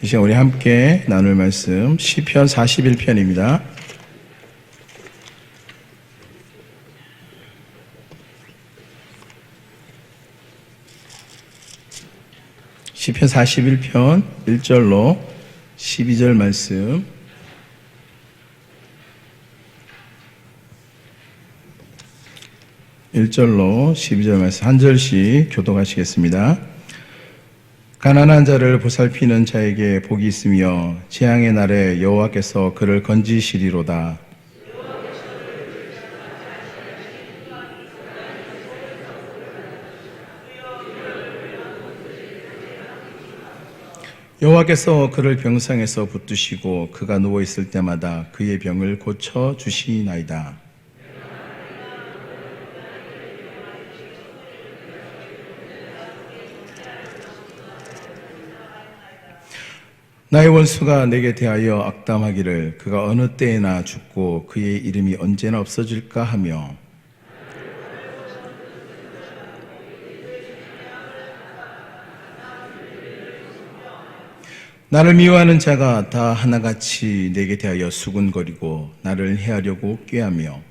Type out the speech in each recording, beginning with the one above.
이 시간 우리 함께 나눌 말씀 시편 41편입니다. 시편 41편 1절로 12절 말씀. (1절로) (12절) 말씀 한 절씩 교독하시겠습니다. 가난한 자를 보살피는 자에게 복이 있으며 재앙의 날에 여호와께서 그를 건지시리로다. 여호와께서 그를 병상에서 붙드시고 그가 누워있을 때마다 그의 병을 고쳐주시나이다. 나의 원수가 내게 대하여 악담하기를 그가 어느 때에나 죽고 그의 이름이 언제나 없어질까 하며, 나를 미워하는 자가 다 하나같이 내게 대하여 수군거리고 나를 해하려고 꾀하며,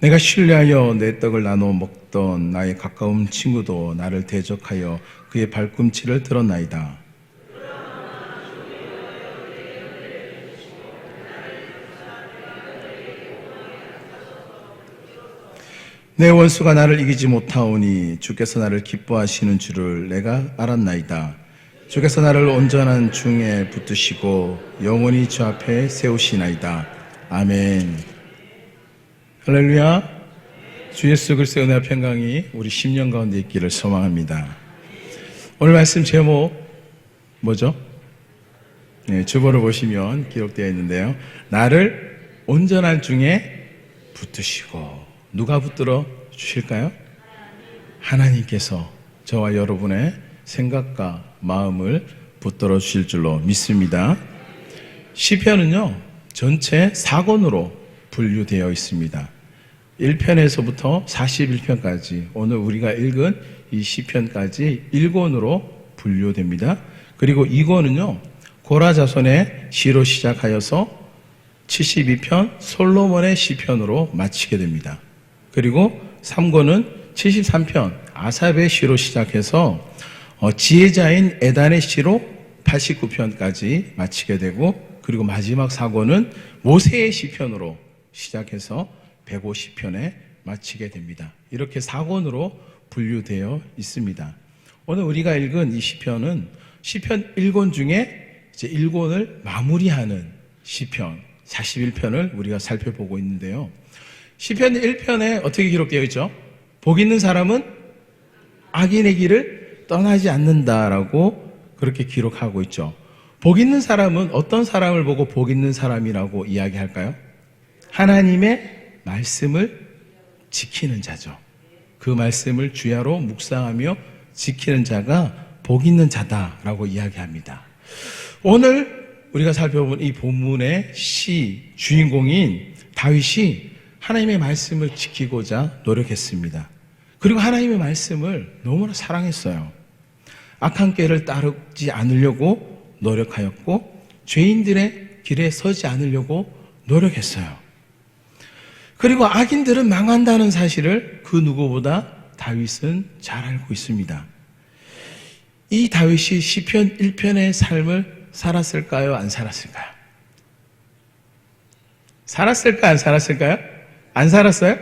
내가 신뢰하여 내 떡을 나눠 먹던 나의 가까운 친구도 나를 대적하여 그의 발꿈치를 들었나이다. 내 원수가 나를 이기지 못하오니 주께서 나를 기뻐하시는 줄을 내가 알았나이다. 주께서 나를 온전한 중에 붙드시고 영원히 주 앞에 세우시나이다. 아멘. 할렐루야. 주 예수 그리스도의 은혜와 평강이 우리 10년 가운데 있기를 소망합니다. 오늘 말씀 제목 뭐죠? 주보를 보시면 기록되어 있는데요. 나를 온전한 중에 붙드시고, 누가 붙들어 주실까요? 하나님께서 저와 여러분의 생각과 마음을 붙들어 주실 줄로 믿습니다. 시편은요 전체 4권으로 분류되어 있습니다. 1편에서부터 41편까지 오늘 우리가 읽은 이 시편까지 1권으로 분류됩니다. 그리고 2권은요 고라 자손의 시로 시작하여서 72편 솔로몬의 시편으로 마치게 됩니다. 그리고 3권은 73편 아삽의 시로 시작해서 지혜자인 에단의 시로 89편까지 마치게 되고, 그리고 마지막 4권은 모세의 시편으로 시작해서 150편에 마치게 됩니다. 이렇게 4권으로 분류되어 있습니다. 오늘 우리가 읽은 이 시편은 시편 1권 중에 이제 1권을 마무리하는 시편 41편을 우리가 살펴보고 있는데요. 시편 1편에 어떻게 기록되어 있죠? 복 있는 사람은 악인의 길을 떠나지 않는다라고 그렇게 기록하고 있죠. 복 있는 사람은 어떤 사람을 보고 복 있는 사람이라고 이야기할까요? 하나님의 말씀을 지키는 자죠. 그 말씀을 주야로 묵상하며 지키는 자가 복 있는 자다라고 이야기합니다. 오늘 우리가 살펴본 이 본문의 시 주인공인 다윗이 하나님의 말씀을 지키고자 노력했습니다. 그리고 하나님의 말씀을 너무나 사랑했어요. 악한 길을 따르지 않으려고 노력하였고, 죄인들의 길에 서지 않으려고 노력했어요. 그리고 악인들은 망한다는 사실을 그 누구보다 다윗은 잘 알고 있습니다. 이 다윗이 시편 1편의 삶을 살았을까요? 안 살았을까요? 살았을까요? 안 살았을까요? 안 살았어요?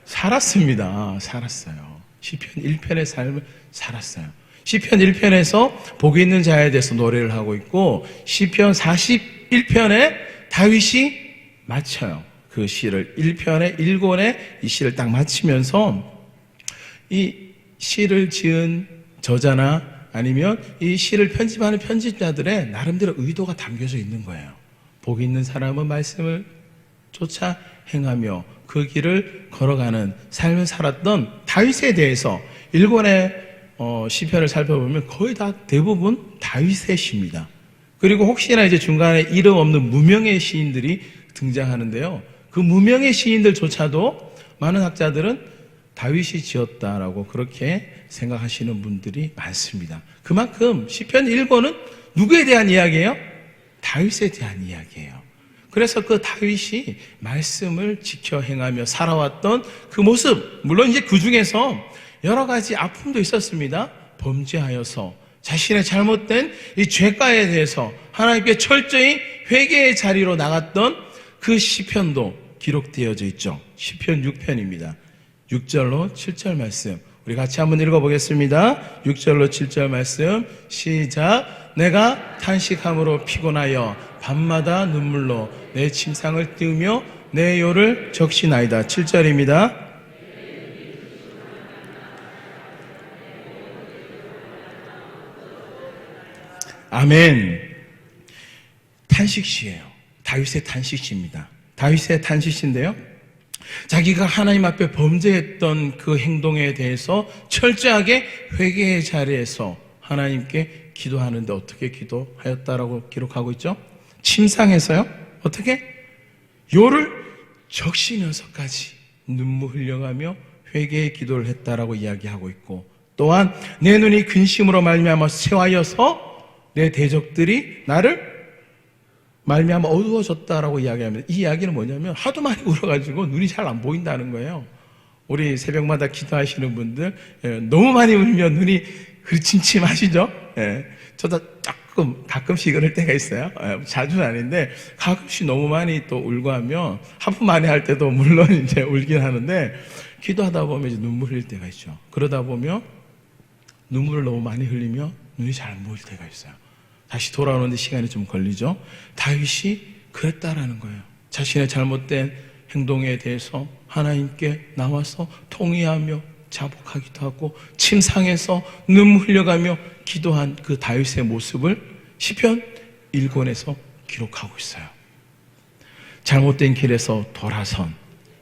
살았습니다. 살았어요. 시편 1편의 삶을 살았어요. 시편 1편에서 복이 있는 자에 대해서 노래를 하고 있고, 시편 41편에 다윗이 마쳐요. 그 시를 1편에 1권에 이 시를 딱 마치면서 이 시를 지은 저자나 아니면 이 시를 편집하는 편집자들의 나름대로 의도가 담겨져 있는 거예요. 복 있는 사람은 말씀을 쫓아 행하며 그 길을 걸어가는 삶을 살았던 다윗에 대해서 1권의 시편을 살펴보면 거의 다 대부분 다윗의 시입니다. 그리고 혹시나 이제 중간에 이름 없는 무명의 시인들이 등장하는데요. 그 무명의 시인들조차도 많은 학자들은 다윗이 지었다라고 그렇게 생각하시는 분들이 많습니다. 그만큼 시편 1권은 누구에 대한 이야기예요? 다윗에 대한 이야기예요. 그래서 그 다윗이 말씀을 지켜 행하며 살아왔던 그 모습, 물론 이제 그 중에서 여러 가지 아픔도 있었습니다. 범죄하여서 자신의 잘못된 이 죄가에 대해서 하나님께 철저히 회개의 자리로 나갔던 그 시편도 기록되어져 있죠. 시편 6편입니다. 6절로 7절 말씀 우리 같이 한번 읽어보겠습니다. 6절로 7절 말씀 시작. 내가 탄식함으로 피곤하여 밤마다 눈물로 내 침상을 띄우며 내 요를 적시나이다. 7절입니다. 아멘. 탄식시예요. 다윗의 탄식시입니다. 다윗의 탄식시인데요, 자기가 하나님 앞에 범죄했던 그 행동에 대해서 철저하게 회개의 자리에서 하나님께 기도하는데 어떻게 기도하였다라고 기록하고 있죠? 침상에서요, 어떻게? 요를 적시면서까지 눈물 흘려가며 회개의 기도를 했다라고 이야기하고 있고, 또한 내 눈이 근심으로 말미암아 쇠하여서 내 대적들이 나를 말미암아 어두워졌다라고 이야기합니다. 이 이야기는 뭐냐면 하도 많이 울어가지고 눈이 잘 안 보인다는 거예요. 우리 새벽마다 기도하시는 분들 너무 많이 울면 눈이 침침하시죠? 저도 가끔씩 그럴 때가 있어요. 자주는 아닌데 가끔씩 너무 많이 또 울고 하면 하품 많이 할 때도 물론 이제 울긴 하는데 기도하다 보면 이제 눈물 흘릴 때가 있죠. 그러다 보면 눈물을 너무 많이 흘리면 눈이 잘 안 보일 때가 있어요. 다시 돌아오는데 시간이 좀 걸리죠. 다윗이 그랬다라는 거예요. 자신의 잘못된 행동에 대해서 하나님께 나와서 통회하며 자복하기도 하고 침상에서 눈물 흘려가며 기도한 그 다윗의 모습을 시편 1권에서 기록하고 있어요. 잘못된 길에서 돌아선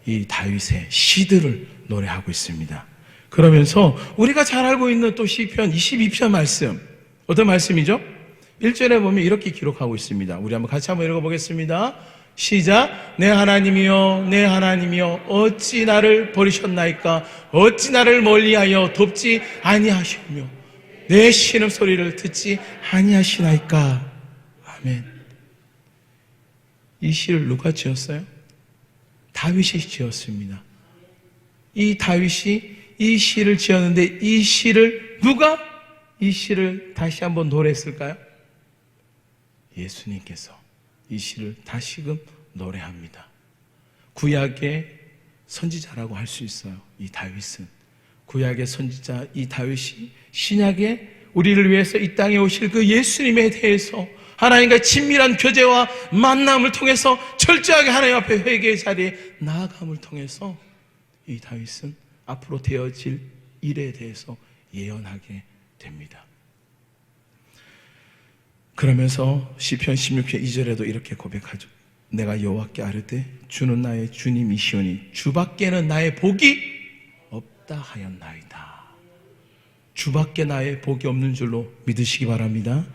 이 다윗의 시들을 노래하고 있습니다. 그러면서 우리가 잘 알고 있는 또 시편 22편 말씀, 어떤 말씀이죠? 1절에 보면 이렇게 기록하고 있습니다. 우리 한번 같이 한번 읽어보겠습니다. 시작. 내 하나님이여 내 하나님이여 어찌 나를 버리셨나이까? 어찌 나를 멀리하여 돕지 아니하시며 내 신음소리를 듣지 아니하시나이까? 아멘. 이 시를 누가 지었어요? 다윗이 지었습니다. 이 다윗이 이 시를 지었는데 이 시를 누가 이 시를 다시 한번 노래했을까요? 예수님께서 이 시를 다시금 노래합니다. 구약의 선지자라고 할 수 있어요. 이 다윗은 구약의 선지자 이 다윗이 신약에 우리를 위해서 이 땅에 오실 그 예수님에 대해서 하나님과 친밀한 교제와 만남을 통해서 철저하게 하나님 앞에 회개의 자리에 나아감을 통해서 이 다윗은 앞으로 되어질 일에 대해서 예언하게 됩니다. 그러면서 시편 16편 2절에도 이렇게 고백하죠. 내가 여호와께 아뢰되 주는 나의 주님이시오니 주밖에는 나의 복이 없다 하였나이다. 주밖에 나의 복이 없는 줄로 믿으시기 바랍니다.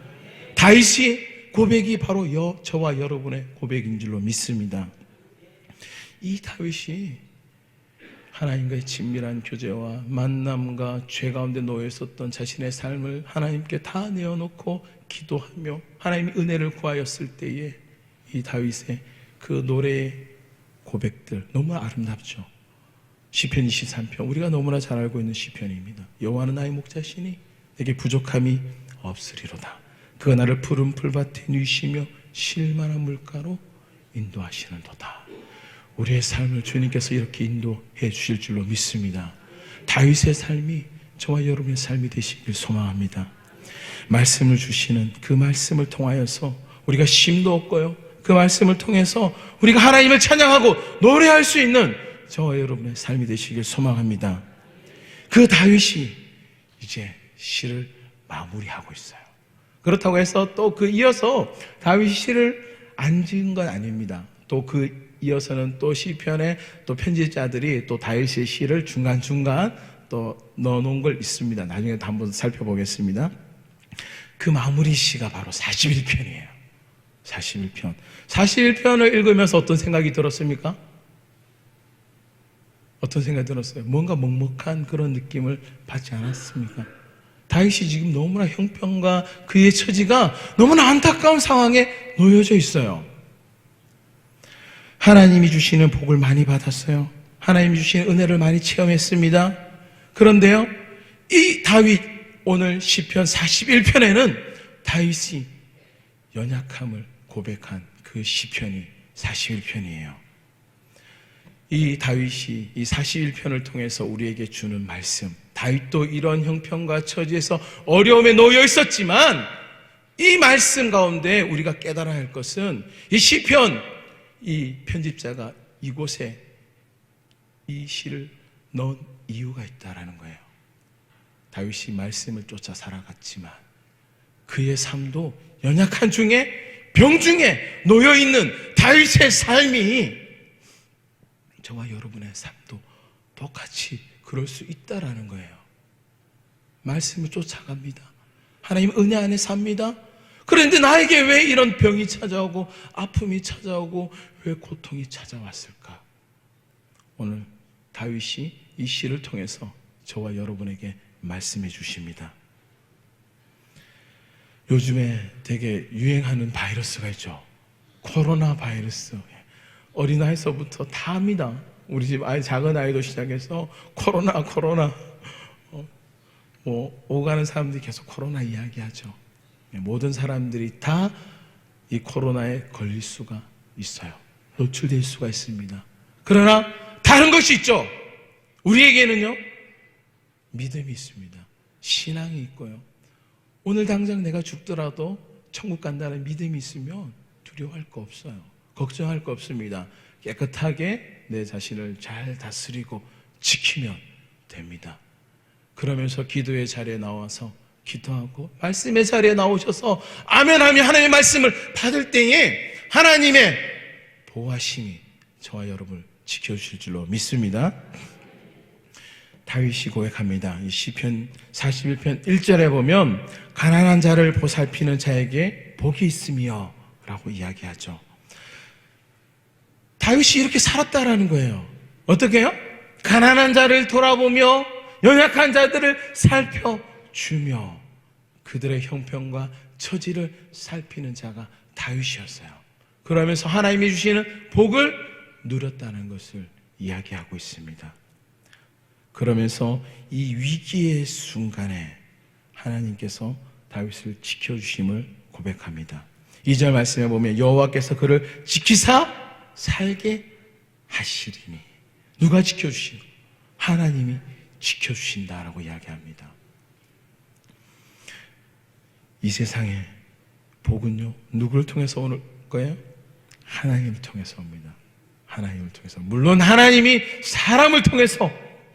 다윗의 고백이 바로 저와 여러분의 고백인 줄로 믿습니다. 이 다윗이 하나님과의 친밀한 교제와 만남과 죄 가운데 놓여 있었던 자신의 삶을 하나님께 다 내어놓고 기도하며 하나님의 은혜를 구하였을 때에 이 다윗의 그 노래의 고백들 너무 아름답죠. 시편 23편 우리가 너무나 잘 알고 있는 시편입니다. 여호와는 나의 목자시니 내게 부족함이 없으리로다. 그가 나를 푸른 풀밭에 누이시며 쉴만한 물가로 인도하시는도다. 우리의 삶을 주님께서 이렇게 인도해 주실 줄로 믿습니다. 다윗의 삶이 저와 여러분의 삶이 되시길 소망합니다. 말씀을 주시는 그 말씀을 통하여서 우리가 쉼도 얻고요, 그 말씀을 통해서 우리가 하나님을 찬양하고 노래할 수 있는 저와 여러분의 삶이 되시길 소망합니다. 그 다윗이 이제 시를 마무리하고 있어요. 그렇다고 해서 또 그 이어서 다윗이 시를 안 지은 건 아닙니다. 또 그 이어서는 또 시편에 또 편집자들이 또 다윗의 시를 중간중간 또 넣어놓은 걸 있습니다. 나중에 또 한번 살펴보겠습니다. 그 마무리 시가 바로 41편이에요. 41편. 41편을 읽으면서 어떤 생각이 들었습니까? 어떤 생각이 들었어요? 뭔가 먹먹한 그런 느낌을 받지 않았습니까? 다윗이 지금 너무나 형편과 그의 처지가 너무나 안타까운 상황에 놓여져 있어요. 하나님이 주시는 복을 많이 받았어요. 하나님이 주시는 은혜를 많이 체험했습니다. 그런데요, 이 다윗 오늘 시편 41편에는 다윗이 연약함을 고백한 그 시편이 41편이에요. 이 다윗이 이 41편을 통해서 우리에게 주는 말씀, 다윗도 이런 형편과 처지에서 어려움에 놓여 있었지만 이 말씀 가운데 우리가 깨달아야 할 것은 이 시편, 이 편집자가 이곳에 이 시를 넣은 이유가 있다라는 거예요. 다윗이 말씀을 쫓아 살아갔지만 그의 삶도 연약한 중에 병 중에 놓여있는 다윗의 삶이 저와 여러분의 삶도 똑같이 그럴 수 있다라는 거예요. 말씀을 쫓아갑니다. 하나님 은혜 안에 삽니다. 그런데 나에게 왜 이런 병이 찾아오고 아픔이 찾아오고 왜 고통이 찾아왔을까? 오늘 다윗이 이 시를 통해서 저와 여러분에게 말씀해 주십니다. 요즘에 되게 유행하는 바이러스가 있죠. 코로나 바이러스. 어린아이서부터 다 합니다. 우리 집 아이, 작은 아이도 시작해서 코로나 오가는 사람들이 계속 코로나 이야기하죠. 모든 사람들이 다 이 코로나에 걸릴 수가 있어요. 노출될 수가 있습니다. 그러나 다른 것이 있죠. 우리에게는요, 믿음이 있습니다. 신앙이 있고요. 오늘 당장 내가 죽더라도 천국 간다는 믿음이 있으면 두려워할 거 없어요. 걱정할 거 없습니다. 깨끗하게 내 자신을 잘 다스리고 지키면 됩니다. 그러면서 기도의 자리에 나와서 기도하고 말씀의 자리에 나오셔서 아멘하며 하나님의 말씀을 받을 때에 하나님의 보호하심이 저와 여러분을 지켜주실 줄로 믿습니다. 다윗이 고백합니다. 이 시편 41편 1절에 보면 가난한 자를 보살피는 자에게 복이 있으며 라고 이야기하죠. 다윗이 이렇게 살았다라는 거예요. 어떻게 해요? 가난한 자를 돌아보며 연약한 자들을 살펴주며 그들의 형편과 처지를 살피는 자가 다윗이었어요. 그러면서 하나님이 주시는 복을 누렸다는 것을 이야기하고 있습니다. 그러면서 이 위기의 순간에 하나님께서 다윗을 지켜주심을 고백합니다. 2절 말씀에 보면 여호와께서 그를 지키사 살게 하시리니, 누가 지켜주시고? 하나님이 지켜주신다라고 이야기합니다. 이 세상에 복은요, 누구를 통해서 오는 거예요? 하나님을 통해서 옵니다. 하나님을 통해서. 물론 하나님이 사람을 통해서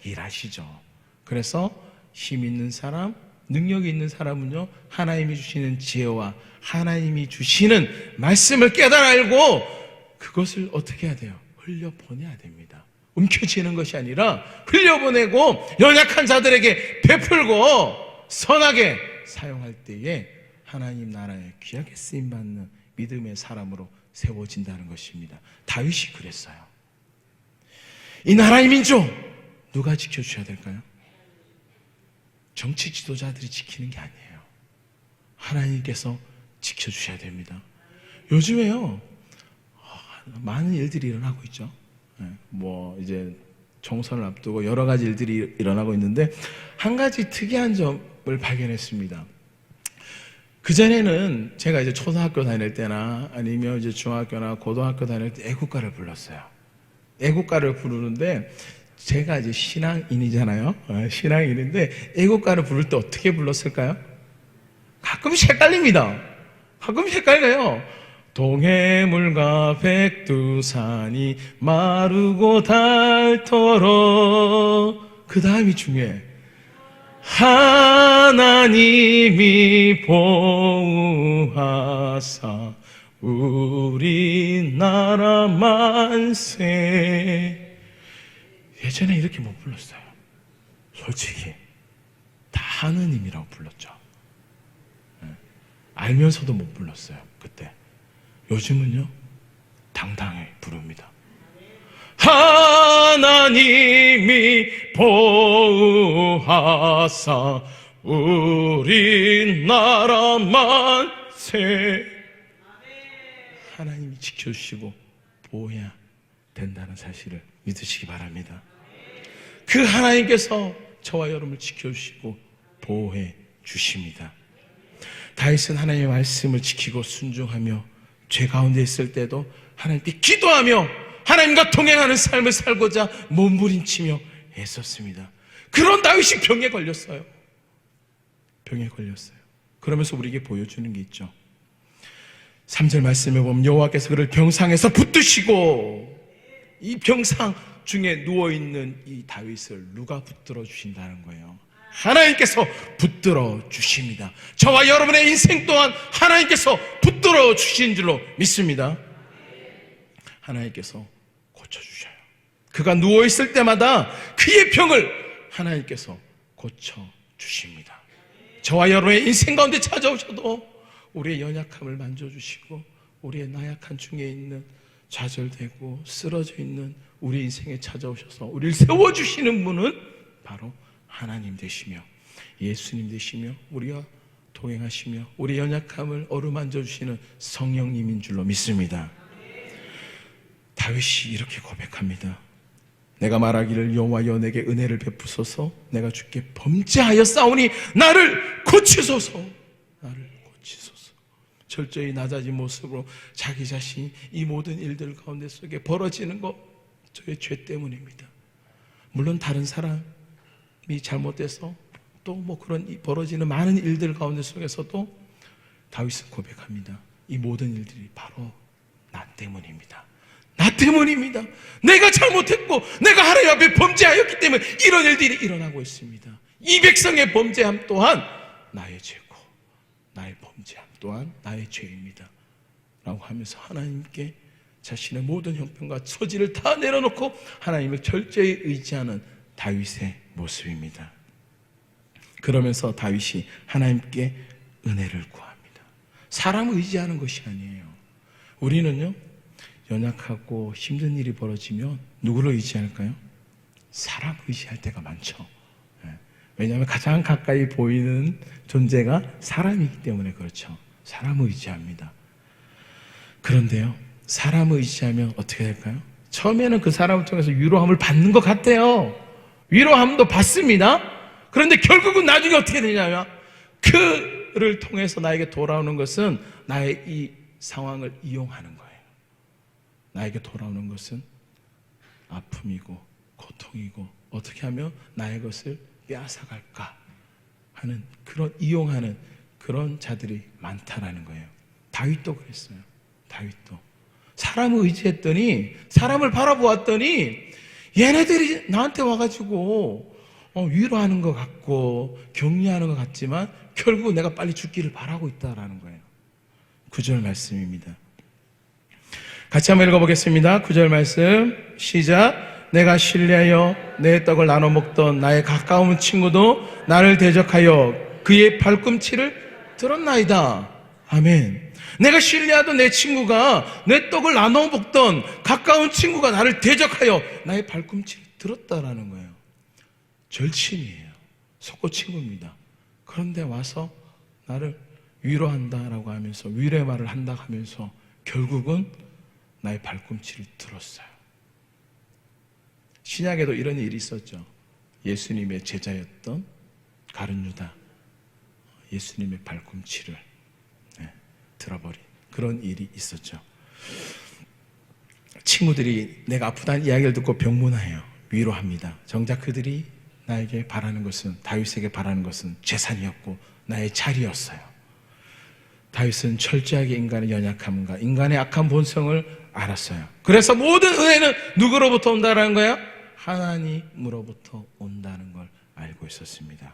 일하시죠. 그래서 힘 있는 사람, 능력이 있는 사람은요, 하나님이 주시는 지혜와 하나님이 주시는 말씀을 깨달아 알고 그것을 어떻게 해야 돼요? 흘려보내야 됩니다. 움켜쥐는 것이 아니라 흘려보내고 연약한 자들에게 베풀고 선하게 사용할 때에 하나님 나라에 귀하게 쓰임받는 믿음의 사람으로 세워진다는 것입니다. 다윗이 그랬어요. 이 나라의 민족 누가 지켜주셔야 될까요? 정치 지도자들이 지키는 게 아니에요. 하나님께서 지켜주셔야 됩니다. 요즘에요, 많은 일들이 일어나고 있죠. 이제 총선을 앞두고 여러 가지 일들이 일어나고 있는데 한 가지 특이한 점을 발견했습니다. 그전에는 제가 이제 초등학교 다닐 때나 아니면 이제 중학교나 고등학교 다닐 때 애국가를 불렀어요. 애국가를 부르는데 제가 이제 신앙인이잖아요. 신앙인인데 애국가를 부를 때 어떻게 불렀을까요? 가끔씩 헷갈립니다. 가끔씩 헷갈려요. 동해물과 백두산이 마르고 닳도록, 그 다음이 중요해. 하나님이 보호하사 우리나라 만세. 예전에 이렇게 못 불렀어요. 솔직히 다 하느님이라고 불렀죠. 알면서도 못 불렀어요. 그때. 요즘은요, 당당히 부릅니다. 하나님이 보호하사 우리나라 만세. 하나님이 지켜주시고 보호해야 된다는 사실을 믿으시기 바랍니다. 그 하나님께서 저와 여러분을 지켜주시고 보호해 주십니다. 다윗은 하나님의 말씀을 지키고 순종하며 죄 가운데 있을 때도 하나님께 기도하며 하나님과 동행하는 삶을 살고자 몸부림치며 애썼습니다. 그런 다윗이 병에 걸렸어요. 병에 걸렸어요. 그러면서 우리에게 보여주는 게 있죠. 3절 말씀에 보면 여호와께서 그를 병상에서 붙드시고, 이 병상 중에 누워있는 이 다윗을 누가 붙들어 주신다는 거예요? 하나님께서 붙들어 주십니다. 저와 여러분의 인생 또한 하나님께서 붙들어 주신 줄로 믿습니다. 하나님께서 고쳐주셔요. 그가 누워있을 때마다 그의 병을 하나님께서 고쳐주십니다. 저와 여러분의 인생 가운데 찾아오셔도 우리의 연약함을 만져주시고, 우리의 나약한 중에 있는 좌절되고 쓰러져 있는 우리 인생에 찾아오셔서 우리를 세워주시는 분은 바로 하나님 되시며 예수님 되시며 우리와 동행하시며 우리 연약함을 어루만져 주시는 성령님인 줄로 믿습니다. 다윗이 이렇게 고백합니다. 내가 말하기를 여호와여 내게 은혜를 베푸소서, 내가 주께 범죄하여 싸우니 나를 고치소서. 나를 고치소서. 철저히 낮아진 모습으로 자기 자신이 이 모든 일들 가운데 속에 벌어지는 것, 저의 죄 때문입니다. 물론 다른 사람이 잘못돼서 또 뭐 그런 벌어지는 많은 일들 가운데 속에서도 다윗은 고백합니다. 이 모든 일들이 바로 나 때문입니다. 나 때문입니다. 내가 잘못했고 내가 하나님 앞에 범죄하였기 때문에 이런 일들이 일어나고 있습니다. 이 백성의 범죄함 또한 나의 죄고 나의 범죄함 또한 나의 죄입니다 라고 하면서 하나님께 자신의 모든 형편과 처지를 다 내려놓고 하나님을 철저히 의지하는 다윗의 모습입니다. 그러면서 다윗이 하나님께 은혜를 구합니다. 사람을 의지하는 것이 아니에요. 우리는요, 연약하고 힘든 일이 벌어지면 누구를 의지할까요? 사람을 의지할 때가 많죠. 왜냐하면 가장 가까이 보이는 존재가 사람이기 때문에 그렇죠. 사람을 의지합니다. 그런데요, 사람을 의지하면 어떻게 될까요? 처음에는 그 사람을 통해서 위로함을 받는 것 같아요. 위로함도 받습니다. 그런데 결국은 나중에 어떻게 되냐면 그를 통해서 나에게 돌아오는 것은 나의 이 상황을 이용하는 거예요. 나에게 돌아오는 것은 아픔이고 고통이고 어떻게 하면 나의 것을 빼앗아갈까 하는 그런 이용하는 그런 자들이 많다라는 거예요. 다윗도 그랬어요. 다윗도 사람을 의지했더니, 사람을 바라보았더니 얘네들이 나한테 와가지고 위로하는 것 같고 격려하는 것 같지만 결국 내가 빨리 죽기를 바라고 있다라는 거예요. 9절 말씀입니다. 같이 한번 읽어보겠습니다. 9절 말씀 시작. 내가 신뢰하여 내 떡을 나눠 먹던 나의 가까운 친구도 나를 대적하여 그의 발꿈치를 들었나이다. 아멘. 내가 신뢰하던 내 친구가, 내 떡을 나눠 먹던 가까운 친구가 나를 대적하여 나의 발꿈치를 들었다라는 거예요. 절친이에요. 속고친구입니다. 그런데 와서 나를 위로한다라고 하면서, 위로의 말을 한다 하면서 결국은 나의 발꿈치를 들었어요. 신약에도 이런 일이 있었죠. 예수님의 제자였던 가룟 유다, 예수님의 발꿈치를 들어버린 그런 일이 있었죠. 친구들이 내가 아프다는 이야기를 듣고 병문안해요. 위로합니다. 정작 그들이 나에게 바라는 것은, 다윗에게 바라는 것은 재산이었고 나의 자리였어요. 다윗은 철저하게 인간의 연약함과 인간의 악한 본성을 알았어요. 그래서 모든 은혜는 누구로부터 온다는 거예요? 하나님으로부터 온다는 걸 알고 있었습니다.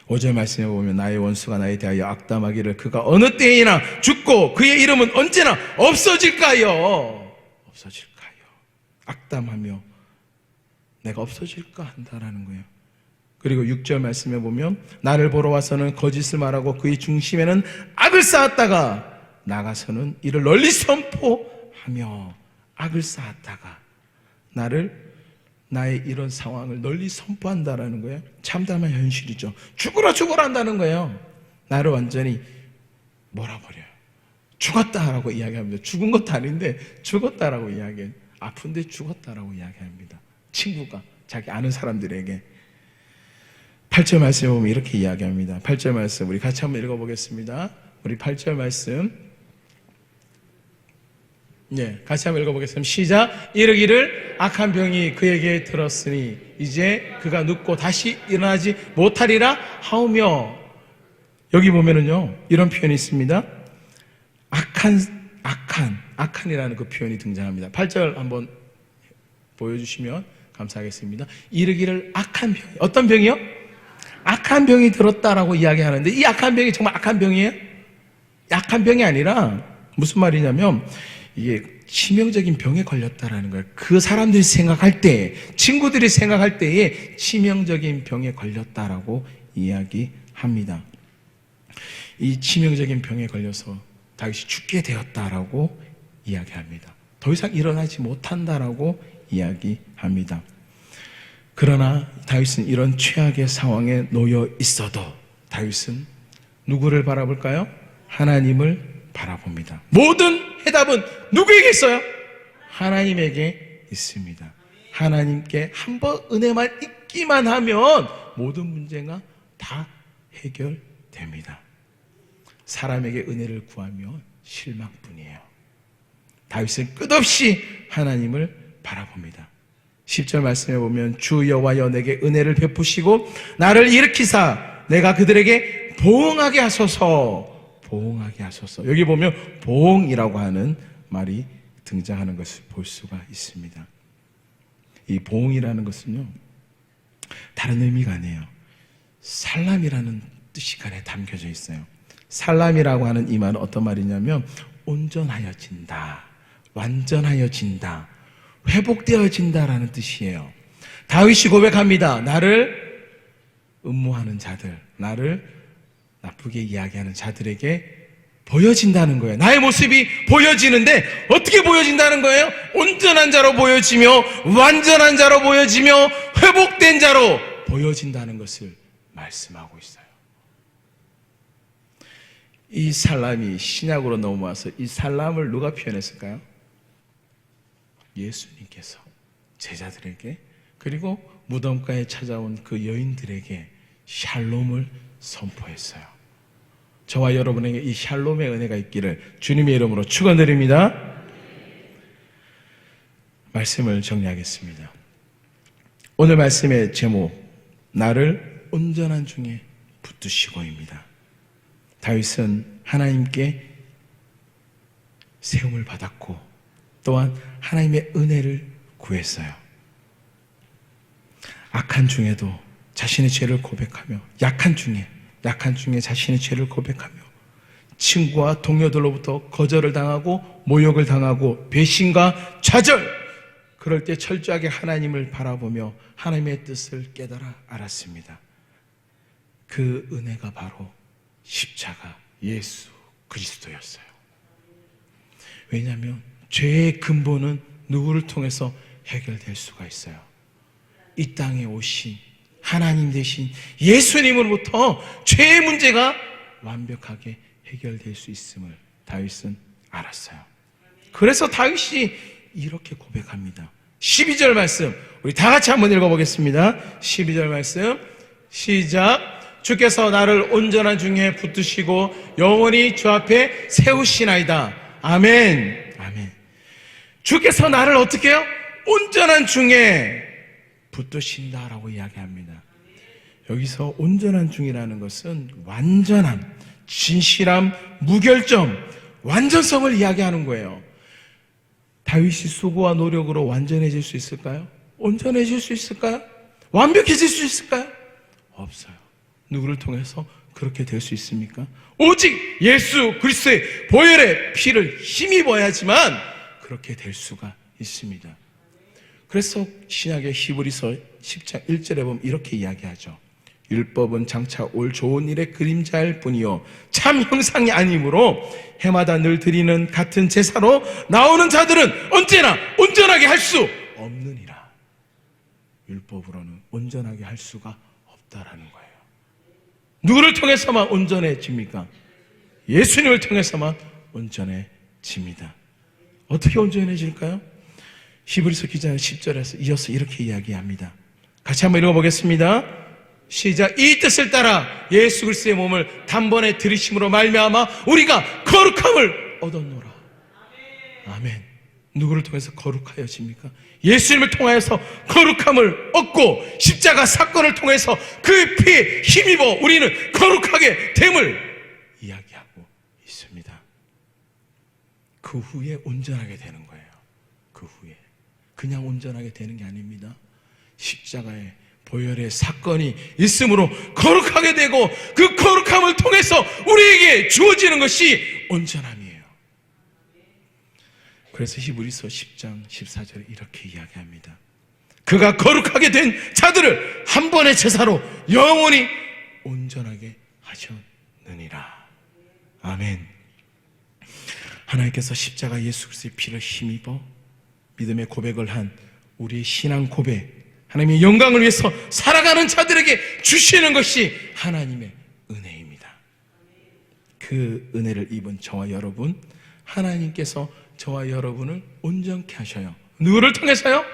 5절 말씀에 보면 나의 원수가 나에 대하여 악담하기를 그가 어느 때이나 죽고 그의 이름은 언제나 없어질까요? 없어질까요? 악담하며 내가 없어질까 한다라는 거예요. 그리고 6절 말씀에 보면 나를 보러 와서는 거짓을 말하고 그의 중심에는 악을 쌓았다가 나가서는 이를 널리 선포하며 악을 쌓았다가 나의 이런 상황을 널리 선포한다라는 거예요. 참담한 현실이죠. 죽으라 한다는 거예요. 나를 완전히 몰아버려요. 죽었다라고 이야기합니다. 죽은 것도 아닌데 죽었다라고 이야기해요. 아픈데 죽었다라고 이야기합니다. 친구가 자기 아는 사람들에게. 8절 말씀에 보면 이렇게 이야기합니다. 8절 말씀 우리 같이 한번 읽어보겠습니다. 우리 8절 말씀 같이 한번 읽어보겠습니다. 시작. 이르기를 악한 병이 그에게 들었으니 이제 그가 눕고 다시 일어나지 못하리라 하오며. 여기 보면은요 이런 표현이 있습니다. 악한이라는 그 표현이 등장합니다. 8절 한번 보여주시면 감사하겠습니다. 이르기를 악한 병, 어떤 병이요? 악한 병이 들었다라고 이야기하는데 이 악한 병이 정말 악한 병이에요? 약한 병이 아니라 무슨 말이냐면 이게 치명적인 병에 걸렸다라는 거예요. 그 사람들이 생각할 때, 친구들이 생각할 때에 치명적인 병에 걸렸다라고 이야기합니다. 이 치명적인 병에 걸려서 다윗이 죽게 되었다라고 이야기합니다. 더 이상 일어나지 못한다라고 이야기합니다. 그러나 다윗은 이런 최악의 상황에 놓여 있어도 다윗은 누구를 바라볼까요? 하나님을 바라봅니다. 모든 해답은 누구에게 있어요? 하나님에게 있습니다. 하나님께 한번 은혜만 있기만 하면 모든 문제가 다 해결됩니다. 사람에게 은혜를 구하면 실망뿐이에요. 다윗은 끝없이 하나님을 바라봅니다. 10절 말씀에 보면 주 여호와여 내게 은혜를 베푸시고 나를 일으키사 내가 그들에게 보응하게 하소서. 보응하게 하소서. 여기 보면 보응이라고 하는 말이 등장하는 것을 볼 수가 있습니다. 이 보응이라는 것은요 다른 의미가 아니에요. 살람이라는 뜻이 간에 담겨져 있어요. 살람이라고 하는 이 말은 어떤 말이냐면 온전하여진다, 완전하여진다, 회복되어진다라는 뜻이에요. 다윗이 고백합니다. 나를 음모하는 자들, 나를 나쁘게 이야기하는 자들에게 보여진다는 거예요. 나의 모습이 보여지는데 어떻게 보여진다는 거예요? 온전한 자로 보여지며 완전한 자로 보여지며 회복된 자로 보여진다는 것을 말씀하고 있어요. 이 살람이 신약으로 넘어와서 이 살람을 누가 표현했을까요? 예수님께서 제자들에게 그리고 무덤가에 찾아온 그 여인들에게 샬롬을 선포했어요. 저와 여러분에게 이 샬롬의 은혜가 있기를 주님의 이름으로 축원드립니다. 말씀을 정리하겠습니다. 오늘 말씀의 제목 나를 온전한 중에 붙드시고입니다. 다윗은 하나님께 세움을 받았고 또한 하나님의 은혜를 구했어요. 악한 중에도 자신의 죄를 고백하며 약한 중에 자신의 죄를 고백하며 친구와 동료들로부터 거절을 당하고 모욕을 당하고 배신과 좌절, 그럴 때 철저하게 하나님을 바라보며 하나님의 뜻을 깨달아 알았습니다. 그 은혜가 바로 십자가 예수 그리스도였어요. 왜냐하면 죄의 근본은 누구를 통해서 해결될 수가 있어요? 이 땅에 오신 하나님 대신 예수님으로부터 죄의 문제가 완벽하게 해결될 수 있음을 다윗은 알았어요. 그래서 다윗이 이렇게 고백합니다. 12절 말씀 우리 다 같이 한번 읽어보겠습니다. 12절 말씀 시작. 주께서 나를 온전한 중에 붙드시고 영원히 주 앞에 세우시나이다. 아멘. 아멘. 주께서 나를 어떻게 해요? 온전한 중에 붙드신다라고 이야기합니다. 여기서 온전한 중이라는 것은 완전함, 진실함, 무결점, 완전성을 이야기하는 거예요. 다윗이 수고와 노력으로 완전해질 수 있을까요? 온전해질 수 있을까요? 완벽해질 수 있을까요? 없어요. 누구를 통해서 그렇게 될 수 있습니까? 오직 예수 그리스도의 보혈의 피를 힘입어야지만 그렇게 될 수가 있습니다. 그래서 신약의 히브리서 10장 1절에 보면 이렇게 이야기하죠. 율법은 장차 올 좋은 일의 그림자일 뿐이요 참 형상이 아니므로 해마다 늘 드리는 같은 제사로 나오는 자들은 언제나 온전하게 할 수 없느니라. 율법으로는 온전하게 할 수가 없다라는 거예요. 누구를 통해서만 온전해집니까? 예수님을 통해서만 온전해집니다. 어떻게 온전해질까요? 히브리서 기자는 10절에서 이어서 이렇게 이야기합니다. 같이 한번 읽어보겠습니다. 시작. 이 뜻을 따라 예수 그리스도의 몸을 단번에 들이심으로 말미암아 우리가 거룩함을 얻었노라. 아멘. 누구를 통해서 거룩하여집니까? 예수님을 통하여서 거룩함을 얻고 십자가 사건을 통해서 그 피에 힘입어 우리는 거룩하게 됨을 이야기하고 있습니다. 그 후에 온전하게 되는 거예요. 그 후에 그냥 온전하게 되는 게 아닙니다. 십자가의 보혈의 사건이 있으므로 거룩하게 되고 그 거룩함을 통해서 우리에게 주어지는 것이 온전함이에요. 그래서 히브리서 10장 14절에 이렇게 이야기합니다. 그가 거룩하게 된 자들을 한 번의 제사로 영원히 온전하게 하셨느니라. 아멘. 하나님께서 십자가 예수 그리스도의 피를 힘입어 믿음의 고백을 한 우리의 신앙 고백, 하나님의 영광을 위해서 살아가는 자들에게 주시는 것이 하나님의 은혜입니다. 그 은혜를 입은 저와 여러분, 하나님께서 저와 여러분을 온전케 하셔요. 누구를 통해서요?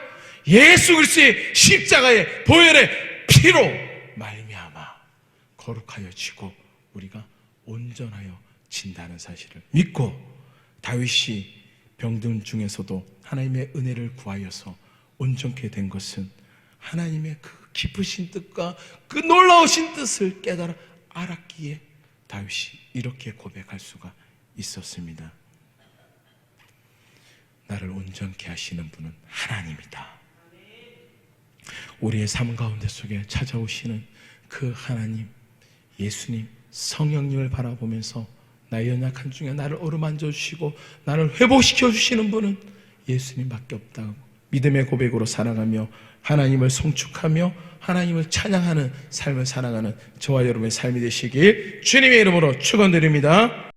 예수 그리스도의 십자가의 보혈의 피로 말미암아 거룩하여지고 우리가 온전하여 진다는 사실을 믿고, 다윗이 병든 중에서도 하나님의 은혜를 구하여서 온전케 된 것은 하나님의 그 깊으신 뜻과 그 놀라우신 뜻을 깨달아 알았기에 다윗이 이렇게 고백할 수가 있었습니다. 나를 온전케 하시는 분은 하나님이다. 우리의 삶 가운데 속에 찾아오시는 그 하나님, 예수님, 성령님을 바라보면서 나의 연약한 중에 나를 어루만져 주시고 나를 회복시켜 주시는 분은 예수님밖에 없다고 믿음의 고백으로 살아가며 하나님을 송축하며 하나님을 찬양하는 삶을 살아가는 저와 여러분의 삶이 되시길 주님의 이름으로 축원드립니다.